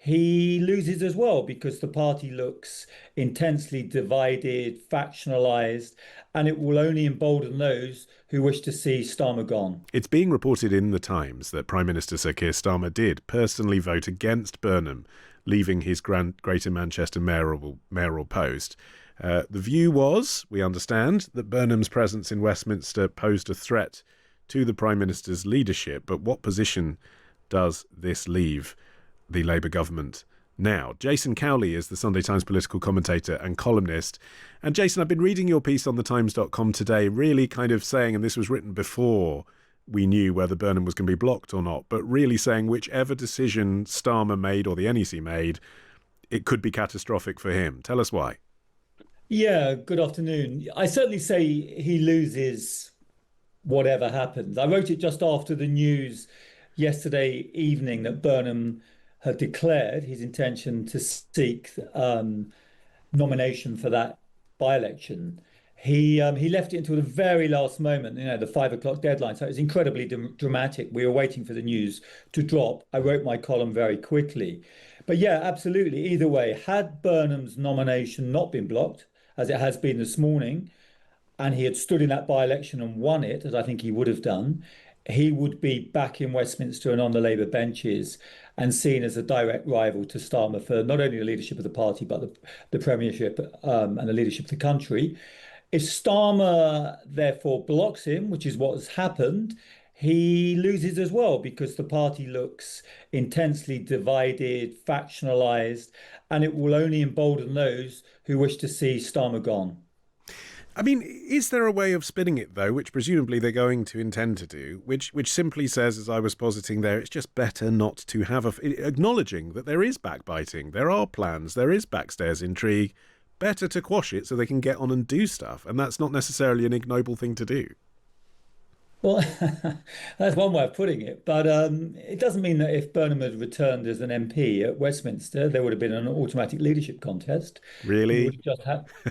he loses as well because the party looks intensely divided, factionalized, and it will only embolden those who wish to see Starmer gone. It's being reported in the Times that Prime Minister Sir Keir Starmer did personally vote against Burnham leaving his Greater Manchester mayoral post. The view was, we understand, that Burnham's presence in Westminster posed a threat to the Prime Minister's leadership. But what position does this leave the Labour government now? Jason Cowley is the Sunday Times political commentator and columnist. And Jason, I've been reading your piece on thetimes.com today, really kind of saying, and this was written before we knew whether Burnham was going to be blocked or not, but really saying whichever decision Starmer made or the NEC made, it could be catastrophic for him. Tell us why. Yeah, good afternoon. I certainly say he loses whatever happens. I wrote it just after the news yesterday evening that Burnham had declared his intention to seek nomination for that by-election. He left it until the very last moment, the 5 o'clock deadline. So it was incredibly dramatic. We were waiting for the news to drop. I wrote my column very quickly. But yeah, absolutely. Either way, had Burnham's nomination not been blocked, as it has been this morning, and he had stood in that by-election and won it, as I think he would have done, he would be back in Westminster and on the Labour benches and seen as a direct rival to Starmer for not only the leadership of the party, but the premiership and the leadership of the country. If Starmer therefore blocks him, which is what has happened, he loses as well because the party looks intensely divided, factionalized, and it will only embolden those who wish to see Starmer gone. I mean, is there a way of spinning it, though, which presumably they're going to intend to do, which simply says, as I was positing there, it's just better not to have acknowledging that there is backbiting, there are plans, there is backstairs intrigue, better to quash it so they can get on and do stuff. And that's not necessarily an ignoble thing to do. Well, that's one way of putting it. But it doesn't mean that if Burnham had returned as an MP at Westminster, there would have been an automatic leadership contest. Really?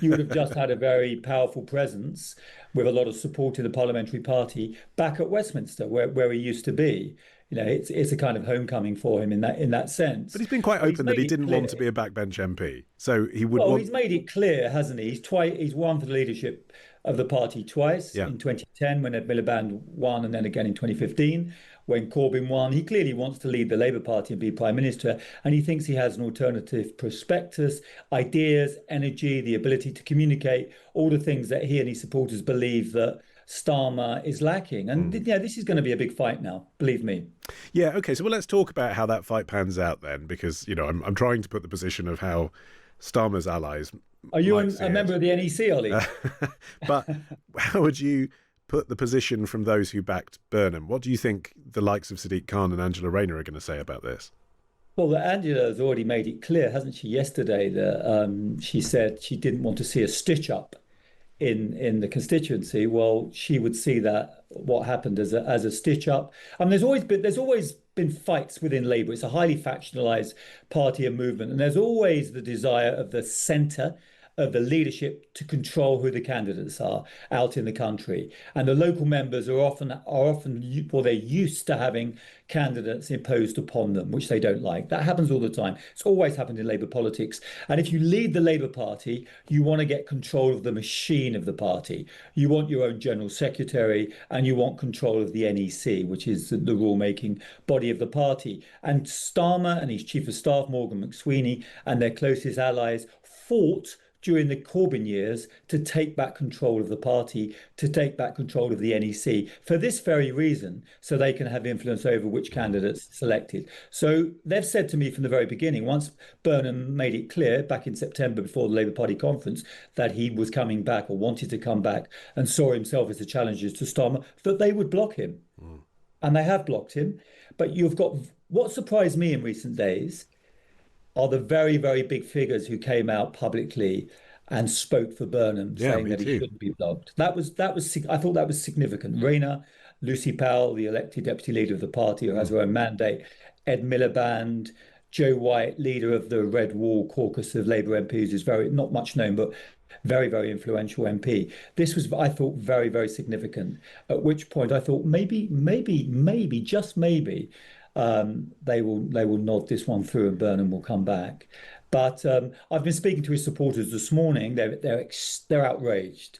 You would have just had a very powerful presence with a lot of support in the parliamentary party back at Westminster, where he used to be. It's a kind of homecoming for him in that sense. But he's been quite open that he didn't want to be a backbench MP. So he would want... he's made it clear, hasn't he? He's won for the leadership of the party twice, in 2010 when Ed Miliband won, and then again in 2015 when Corbyn won. He clearly wants to lead the Labour Party and be Prime Minister, and he thinks he has an alternative prospectus, ideas, energy, the ability to communicate, all the things that he and his supporters believe that Starmer is lacking. And this is going to be a big fight now, believe me. Yeah, OK, so let's talk about how that fight pans out then, because, I'm trying to put the position of how Starmer's allies... Are you a member of the NEC, Olly? But how would you put the position from those who backed Burnham? What do you think the likes of Sadiq Khan and Angela Rayner are going to say about this? Well, Angela has already made it clear, hasn't she, yesterday, that she said she didn't want to see a stitch-up in the constituency. Well, she would see that what happened as a stitch-up. There's always been fights within Labour. It's a highly factionalised party and movement, and there's always the desire of the centre of the leadership to control who the candidates are out in the country. And the local members are often they're used to having candidates imposed upon them, which they don't like. That happens all the time. It's always happened in Labour politics. And if you lead the Labour Party, you want to get control of the machine of the party. You want your own general secretary, and you want control of the NEC, which is the rule-making body of the party. And Starmer and his chief of staff, Morgan McSweeney, and their closest allies fought during the Corbyn years to take back control of the party, to take back control of the NEC for this very reason, so they can have influence over which candidates selected. So they've said to me from the very beginning, once Burnham made it clear back in September before the Labour Party conference that he was coming back or wanted to come back and saw himself as a challenger to Starmer, that they would block him. And they have blocked him. But you've got what surprised me in recent days are the very, very big figures who came out publicly and spoke for Burnham, saying that he shouldn't be blocked. I thought that was significant. Rayner, Lucy Powell, the elected deputy leader of the party who has her own mandate, Ed Miliband, Joe White, leader of the Red Wall caucus of Labour MPs, is not much known, but very, very influential MP. This was, I thought, very, very significant. At which point I thought maybe, just maybe, they will nod this one through, and Burnham will come back. But I've been speaking to his supporters this morning. They're outraged.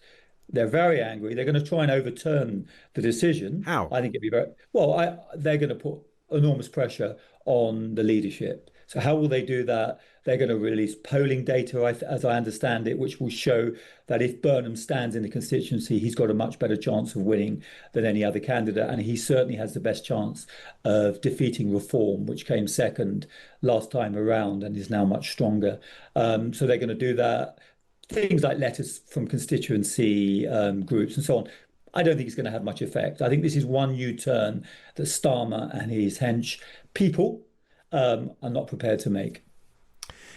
They're very angry. They're going to try and overturn the decision. How? I think it'd be very well. They're going to put enormous pressure on the leadership. So how will they do that? They're going to release polling data, as I understand it, which will show that if Burnham stands in the constituency, he's got a much better chance of winning than any other candidate. And he certainly has the best chance of defeating Reform, which came second last time around and is now much stronger. So they're going to do that. Things like letters from constituency groups and so on. I don't think it's going to have much effect. I think this is one U-turn that Starmer and his hench people are not prepared to make.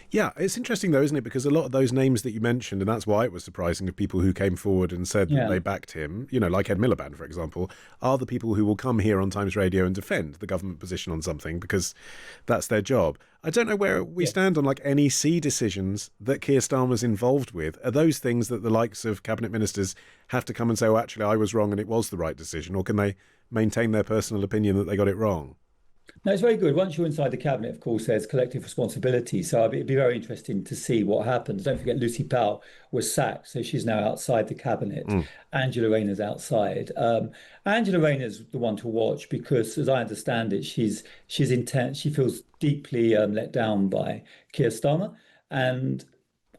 Yeah, it's interesting though, isn't it? Because a lot of those names that you mentioned, and that's why it was surprising of people who came forward and said that they backed him, like Ed Miliband, for example, are the people who will come here on Times Radio and defend the government position on something because that's their job. I don't know where we stand on like NEC decisions that Keir Starmer's involved with. Are those things that the likes of cabinet ministers have to come and say, oh, actually, I was wrong and it was the right decision? Or can they maintain their personal opinion that they got it wrong? No, it's very good. Once you're inside the cabinet, of course, there's collective responsibility. So it'd be very interesting to see what happens. Don't forget, Lucy Powell was sacked, so she's now outside the cabinet. Angela Rayner's outside. Angela Rayner's the one to watch because, as I understand it, she's intense. She feels deeply let down by Keir Starmer, and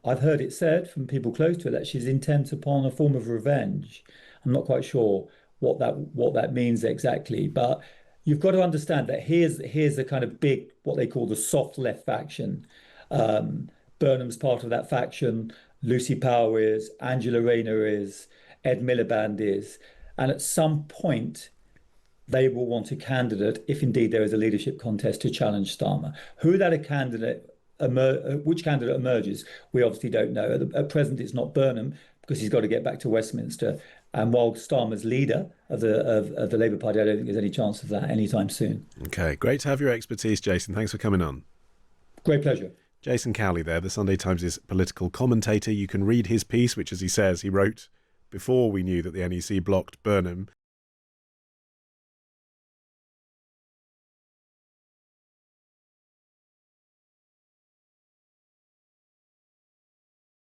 I've heard it said from people close to her that she's intent upon a form of revenge. I'm not quite sure what that means exactly, but you've got to understand that here's a kind of big, what they call the soft left faction. Burnham's part of that faction. Lucy Powell is, Angela Rayner is, Ed Miliband is. And at some point, they will want a candidate, if indeed there is a leadership contest, to challenge Starmer. Which candidate emerges, we obviously don't know. At present, it's not Burnham because he's got to get back to Westminster. And while Starmer's leader of the Labour Party, I don't think there's any chance of that anytime soon. Okay, great to have your expertise, Jason. Thanks for coming on. Great pleasure. Jason Cowley there, the Sunday Times' political commentator. You can read his piece, which, as he says, he wrote before we knew that the NEC blocked Burnham.